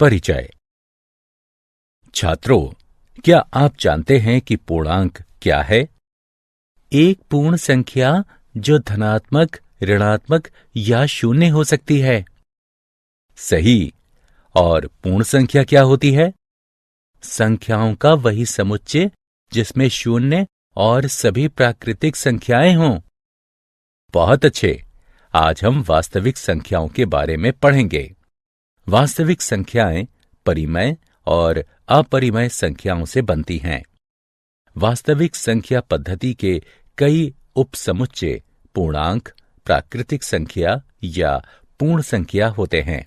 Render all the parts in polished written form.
परिचय। छात्रों, क्या आप जानते हैं कि पूर्णांक क्या है? एक पूर्ण संख्या जो धनात्मक, ऋणात्मक या शून्य हो सकती है। सही। और पूर्ण संख्या क्या होती है? संख्याओं का वही समुच्चय जिसमें शून्य और सभी प्राकृतिक संख्याएं हों। बहुत अच्छे। आज हम वास्तविक संख्याओं के बारे में पढ़ेंगे। वास्तविक संख्याएं परिमेय और अपरिमेय संख्याओं से बनती हैं। वास्तविक संख्या पद्धति के कई उपसमुच्चय पूर्णांक, प्राकृतिक संख्या या पूर्ण संख्या होते हैं।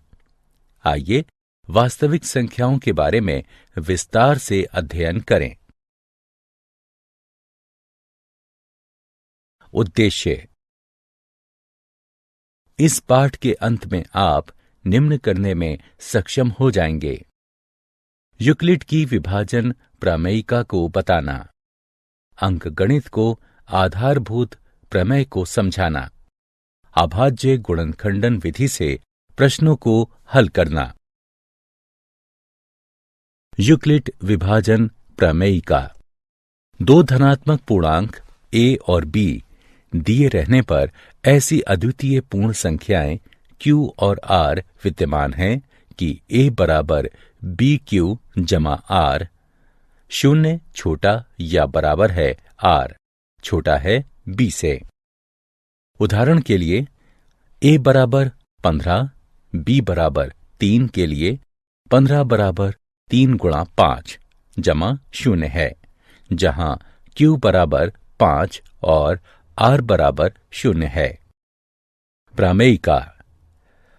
आइए वास्तविक संख्याओं के बारे में विस्तार से अध्ययन करें। उद्देश्य। इस पाठ के अंत में आप निम्न करने में सक्षम हो जाएंगे। यूक्लिड की विभाजन प्रमेयिका को बताना, अंकगणित को आधारभूत प्रमेय को समझाना, अभाज्य गुणनखंडन विधि से प्रश्नों को हल करना। यूक्लिड विभाजन प्रमेयिका। दो धनात्मक पूर्णांक a और b दिए रहने पर ऐसी अद्वितीय पूर्ण संख्याएं q और r विद्यमान हैं कि a बराबर bq जमा r, शून्य छोटा या बराबर है r, छोटा है b से। उदाहरण के लिए a बराबर 15, b बराबर 3 के लिए 15 बराबर 3 गुणा 5 जमा शून्य है, जहां q बराबर 5 और r बराबर शून्य है। प्रमेयिका।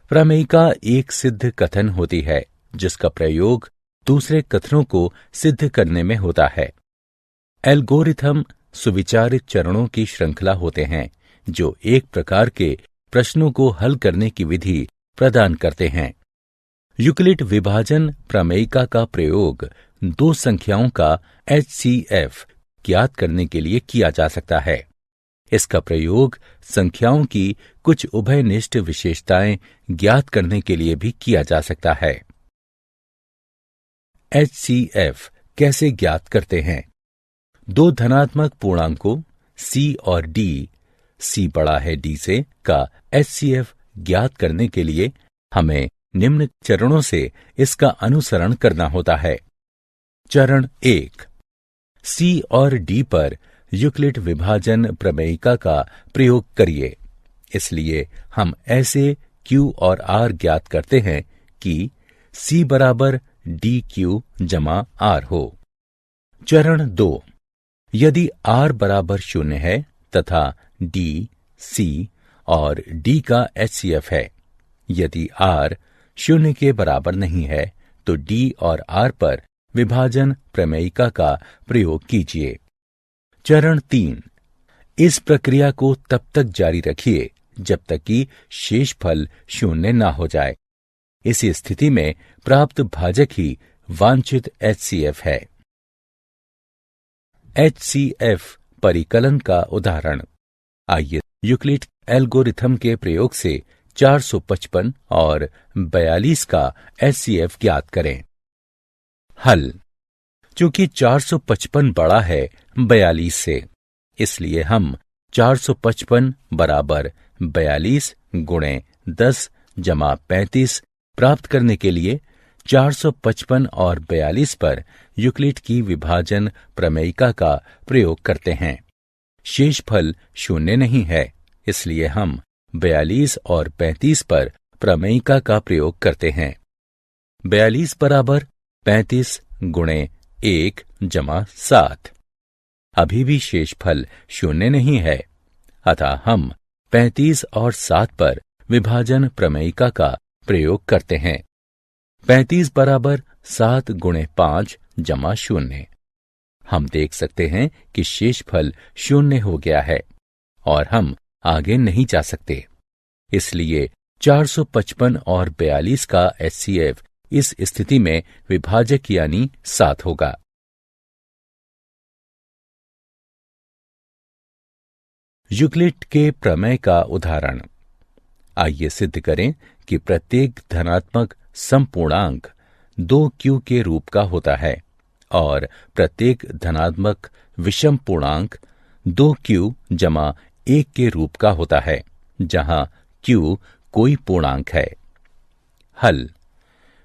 प्रमेयिका एक सिद्ध कथन होती है जिसका प्रयोग दूसरे कथनों को सिद्ध करने में होता है। एल्गोरिथम सुविचारित चरणों की श्रृंखला होते हैं जो एक प्रकार के प्रश्नों को हल करने की विधि प्रदान करते हैं। यूक्लिड विभाजन प्रमेयिका का प्रयोग दो संख्याओं का HCF ज्ञात करने के लिए किया जा सकता है। इसका प्रयोग संख्याओं की कुछ उभयनिष्ठ विशेषताएं ज्ञात करने के लिए भी किया जा सकता है। HCF कैसे ज्ञात करते हैं? दो धनात्मक पूर्णांकों C और D, C बड़ा है D से, का HCF ज्ञात करने के लिए हमें निम्न चरणों से इसका अनुसरण करना होता है। चरण 1। C और D पर यूक्लिड विभाजन प्रमेयिका का प्रयोग करिए। इसलिए हम ऐसे Q और R ज्ञात करते हैं कि C बराबर DQ जमा R हो। चरण 2। यदि R बराबर शून्य है तथा D, C और D का HCF है। यदि R शून्य के बराबर नहीं है तो D और R पर विभाजन प्रमेयिका का प्रयोग कीजिए। चरण 3। इस प्रक्रिया को तब तक जारी रखिए जब तक कि शेषफल शून्य ना हो जाए। इसी स्थिति में प्राप्त भाजक ही वांछित HCF है। HCF परिकलन का उदाहरण। आइए यूक्लिड एल्गोरिथम के प्रयोग से 455 और 42 का HCF ज्ञात करें। हल। चूंकि 455 बड़ा है 42 से, इसलिए हम 455 बराबर 42 गुणे 10 जमा 35 प्राप्त करने के लिए 455 और 42 पर यूक्लिड की विभाजन प्रमेयिका का प्रयोग करते हैं। शेषफल शून्य नहीं है, इसलिए हम 42 और 35 पर प्रमेयिका का प्रयोग करते हैं। 42 बराबर 35 गुणे 1 जमा 7। अभी भी शेषफल शून्य नहीं है, अतः हम 35 और 7 पर विभाजन प्रमेयिका का प्रयोग करते हैं। 35 बराबर 7 गुणे 5 जमा 0। हम देख सकते हैं कि शेषफल शून्य हो गया है और हम आगे नहीं जा सकते। इसलिए 455 और 42 का HCF इस स्थिति में विभाजक यानी 7 होगा। यूक्लिड के प्रमेय का उदाहरण। आइए सिद्ध करें कि प्रत्येक धनात्मक समपूर्णांक 2q के रूप का होता है और प्रत्येक धनात्मक विषम पूर्णांक 2q जमा 1 के रूप का होता है, जहां q कोई पूर्णांक है। हल: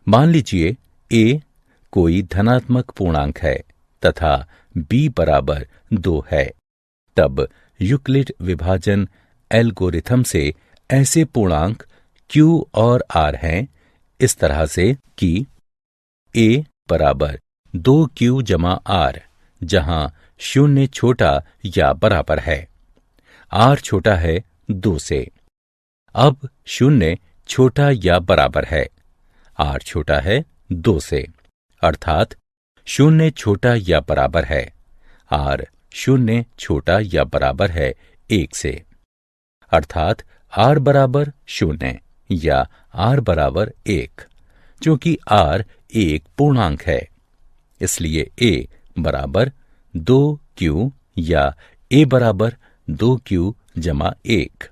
मान लीजिए a कोई धनात्मक पूर्णांक है तथा b बराबर 2 है। तब यूक्लिड विभाजन एल्गोरिथम से ऐसे पूर्णांक q और r हैं इस तरह से कि a बराबर 2q जमा r, जहां 0 छोटा या बराबर है, r छोटा है 2 से। अब 0 छोटा या बराबर है, r छोटा है 2 से, अर्थात 0 छोटा या बराबर है, r 0 छोटा या बराबर है 1 से, अर्थात r बराबर 0 या r बराबर 1। चूंकि r एक पूर्णांक है, इसलिए a बराबर 2q या a बराबर 2q जमा 1।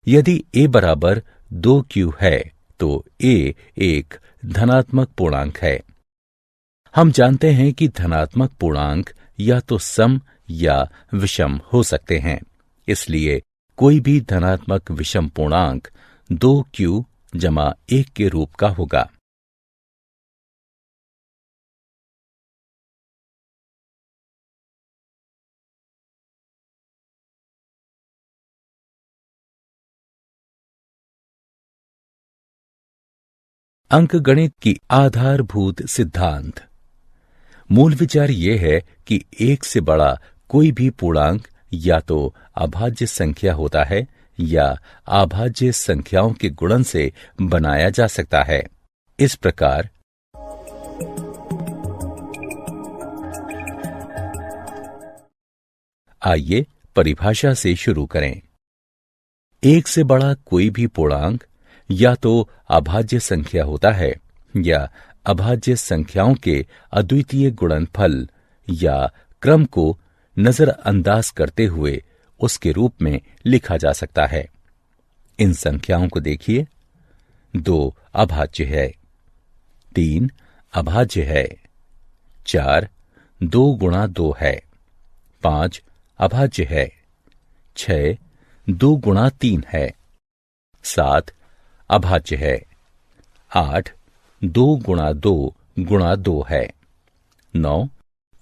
यदि a बराबर 2q है तो a एक धनात्मक पूर्णांक है। हम जानते हैं कि धनात्मक पूर्णांक या तो सम या विषम हो सकते हैं, इसलिए कोई भी धनात्मक विषम पूर्णांक 2q जमा 1 के रूप का होगा। अंकगणित की आधारभूत सिद्धांत। मूल विचार यह है कि एक से बड़ा कोई भी पूर्णांक या तो अभाज्य संख्या होता है या अभाज्य संख्याओं के गुणन से बनाया जा सकता है। इस प्रकार आइए परिभाषा से शुरू करें। एक से बड़ा कोई भी पूर्णांक या तो अभाज्य संख्या होता है या अभाज्य संख्याओं के अद्वितीय गुणनफल या क्रम को नजरअंदाज करते हुए उसके रूप में लिखा जा सकता है। इन संख्याओं को देखिए। 2 अभाज्य है, 3 अभाज्य है, 4 2 गुणा 2 है, 5 अभाज्य है, 6 2 गुणा 3 है, 7 अभाज्य है, 8 2 गुणा 2 गुणा 2 है, 9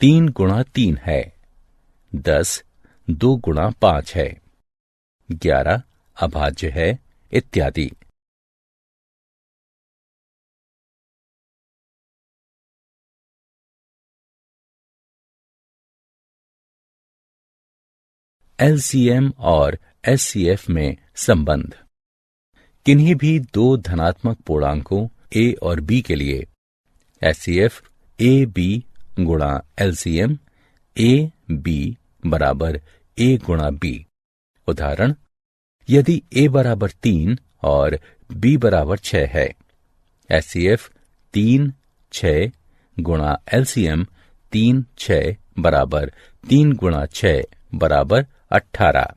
3 गुणा 3 है, 10 2 गुणा 5 है, 11 अभाज्य है, इत्यादि। एलसीएम और एचसीएफ में संबंध। किन्हीं भी दो धनात्मक पूर्णांकों a और b के लिए एचसीएफ ए बी गुणा एलसीएम ए बी बराबर a गुणा b। उदाहरण: यदि a बराबर 3 और b बराबर 6 है, एचसीएफ 3 6 गुणा एलसीएम 3 6 बराबर 3 गुणा 6 बराबर 18।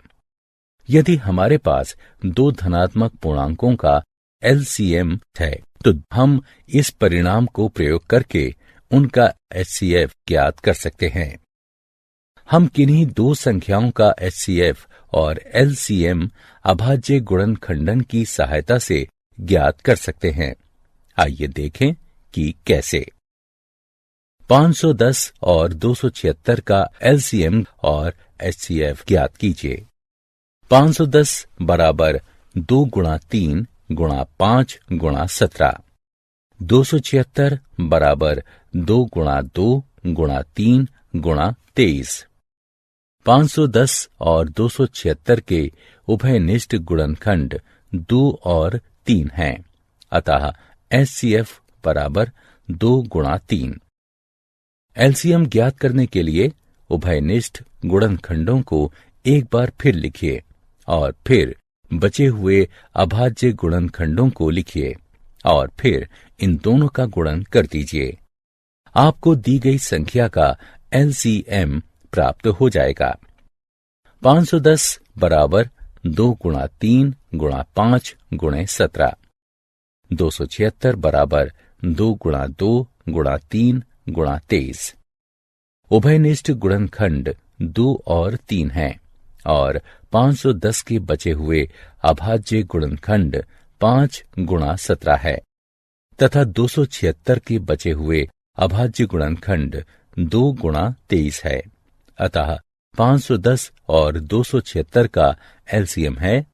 यदि हमारे पास दो धनात्मक पूर्णांकों का एलसीएम है तो हम इस परिणाम को प्रयोग करके उनका एचसीएफ ज्ञात कर सकते हैं। हम किन्हीं दो संख्याओं का एचसीएफ और एलसीएम अभाज्य गुणनखंडन की सहायता से ज्ञात कर सकते हैं। आइए देखें कि कैसे। 510 और 276 का एलसीएम और एचसीएफ ज्ञात कीजिए। 510 बराबर 2 गुणा 3 गुणा 5 गुणा 17। 276 बराबर 2 गुणा 2 गुणा 3 गुणा 23। 510 और 276 के उभयनिष्ठ गुणनखंड 2 और 3 हैं, अतः एचसीएफ बराबर 2 गुणा 3। एलसीएम ज्ञात करने के लिए उभयनिष्ठ गुणनखंडों को एक बार फिर लिखिए और फिर बचे हुए अभाज्य गुणनखंडों को लिखिए और फिर इन दोनों का गुणन कर दीजिए। आपको दी गई संख्या का एलसीएम प्राप्त हो जाएगा। 510 बराबर 2 गुणा 3 गुणा 5 गुणे 17। 276 बराबर 2 गुणा 2 गुणा 3 गुणा 23। उभयनिष्ठ गुणनखंड 2 और 3 हैं और 510 के बचे हुए अभाज्य गुणनखंड 5 गुणा 17 है तथा 276 के बचे हुए अभाज्य गुणनखंड 2 गुणा 23 है। अतः 510 और 276 का एलसीएम है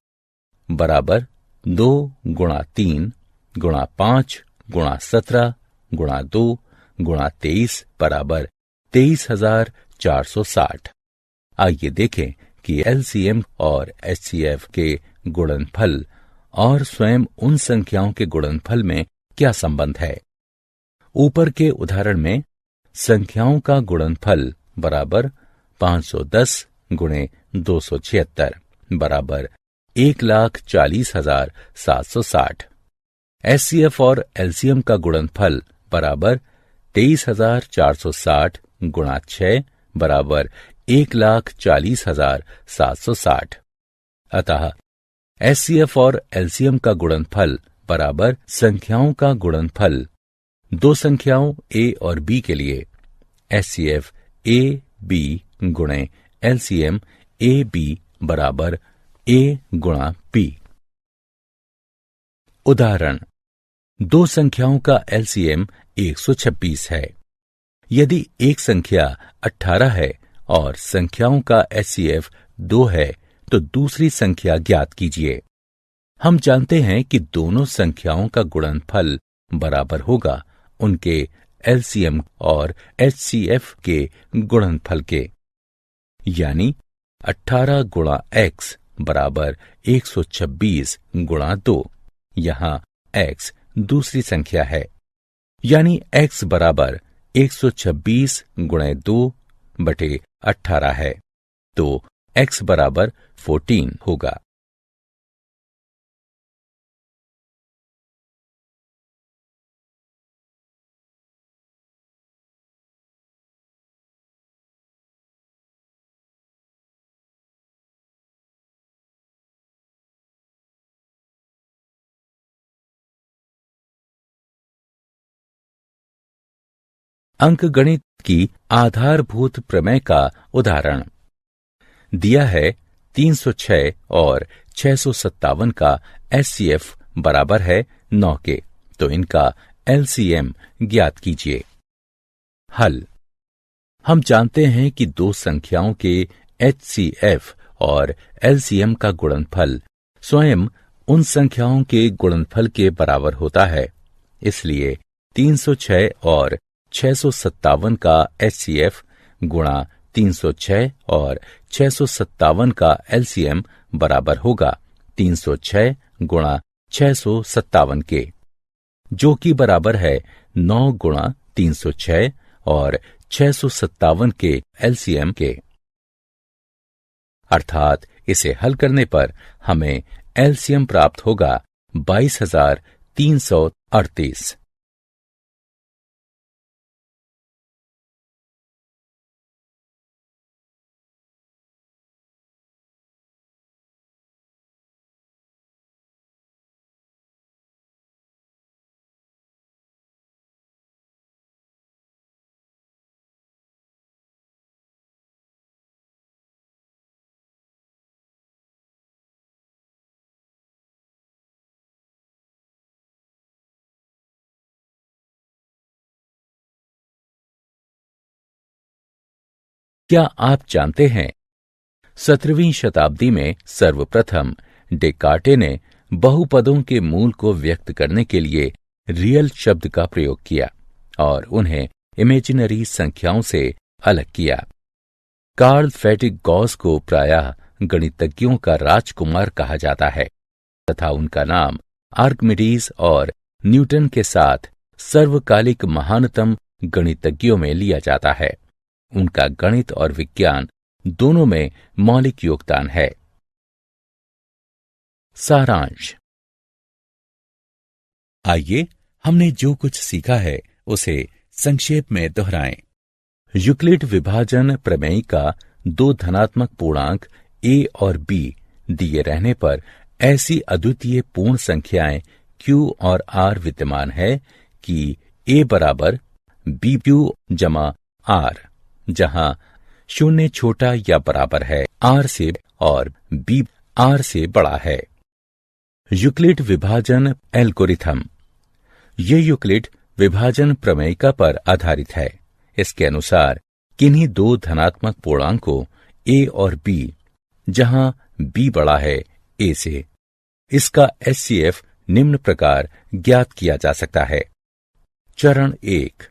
बराबर 2 गुणा 3 गुणा 5 गुणा 17 गुणा 2 गुणा 23 बराबर 23,460। आइए देखें कि एलसीएम और एचसीएफ के गुणनफल और स्वयं उन संख्याओं के गुणनफल में क्या संबंध है। ऊपर के उदाहरण में संख्याओं का गुणनफल बराबर 510 गुणे 276 बराबर 1,40,760। एचसीएफ और एलसीएम का गुणनफल बराबर 23,460 गुणा 6 बराबर 1,40,760। अतः एचसीएफ और एलसीएम का गुणनफल बराबर संख्याओं का गुणनफल दो संख्याओं ए और बी के लिए एचसीएफ ए बी गुणे एलसीएम ए बी बराबर ए गुणा बी। उदाहरण, दो संख्याओं का एलसीएम 126 है। यदि एक संख्या 18 है और संख्याओं का एचसीएफ 2 है तो दूसरी संख्या ज्ञात कीजिए। हम जानते हैं कि दोनों संख्याओं का गुणनफल बराबर होगा उनके एलसीएम और एचसीएफ के गुणनफल के, यानी 18 गुणा x बराबर 126 गुणा 2। यहां x दूसरी संख्या है, यानी x बराबर 126 गुणे 2 बटे 18 है, तो x बराबर 14 होगा। अंकगणित की आधारभूत प्रमेय का उदाहरण दिया है। 306 और 657 का एचसीएफ बराबर है 9 के, तो इनका एलसीएम ज्ञात कीजिए। हल, हम जानते हैं कि दो संख्याओं के एचसीएफ और एलसीएम का गुणनफल स्वयं उन संख्याओं के गुणनफल के बराबर होता है। इसलिए 306 और 657 का एचसीएफ गुणा 306 और 657 का एलसीएम बराबर होगा 306 गुणा 657 के, जो कि बराबर है 9 गुणा 306 और 657 के एलसीएम के। अर्थात इसे हल करने पर हमें एलसीएम प्राप्त होगा 22,338। क्या आप जानते हैं 17वीं शताब्दी में सर्वप्रथम डेकार्टे ने बहुपदों के मूल को व्यक्त करने के लिए रियल शब्द का प्रयोग किया और उन्हें इमेजिनरी संख्याओं से अलग किया। कार्ल फ्रेडरिक गॉस को प्रायः गणितज्ञों का राजकुमार कहा जाता है तथा उनका नाम आर्किमिडीज और न्यूटन के साथ सर्वकालिक महानतम गणितज्ञों में लिया जाता है। उनका गणित और विज्ञान दोनों में मौलिक योगदान है। सारांश, आइए हमने जो कुछ सीखा है उसे संक्षेप में दोहराएं। यूक्लिड विभाजन प्रमेय का दो धनात्मक पूर्णांक a और b दिए रहने पर ऐसी अद्वितीय पूर्ण संख्याएं q और r विद्यमान है कि A बराबर BQ जमा R, जहां शून्य छोटा या बराबर है R से और B R से बड़ा है। यूक्लिड विभाजन एल्गोरिथम। ये यूक्लिड विभाजन प्रमेयिका पर आधारित है। इसके अनुसार किन्हीं दो धनात्मक पूर्णांकों A और B, जहां B बड़ा है A से, इसका HCF निम्न प्रकार ज्ञात किया जा सकता है। चरण 1,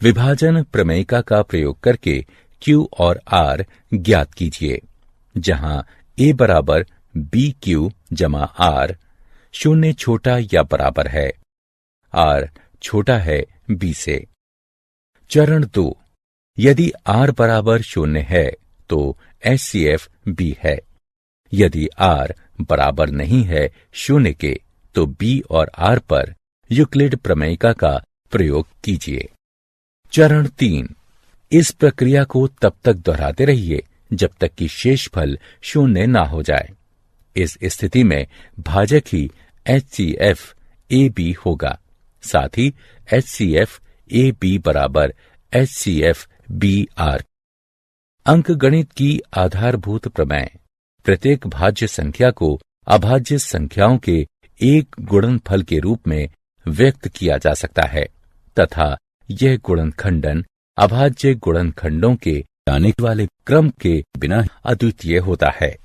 विभाजन प्रमेयिका का प्रयोग करके Q और R ज्ञात कीजिए, जहां A बराबर BQ जमा R, शून्य छोटा या बराबर है R छोटा है B से। चरण 2, यदि R बराबर शून्य है तो HCF B है। यदि R बराबर नहीं है शून्य के तो B और R पर यूक्लिड प्रमेयिका का प्रयोग कीजिए। चरण 3, इस प्रक्रिया को तब तक दोहराते रहिए जब तक कि शेषफल शून्य ना हो जाए। इस स्थिति में भाजक ही HCF AB होगा। साथ ही HCF AB बराबर HCF BR। अंकगणित की आधारभूत प्रमेय प्रत्येक भाज्य संख्या को अभाज्य संख्याओं के एक गुणनफल के रूप में व्यक्त किया जा सकता है तथा यह गुणनखंडन अभाज्य गुणनखंडों के आने वाले क्रम के बिना अद्वितीय होता है।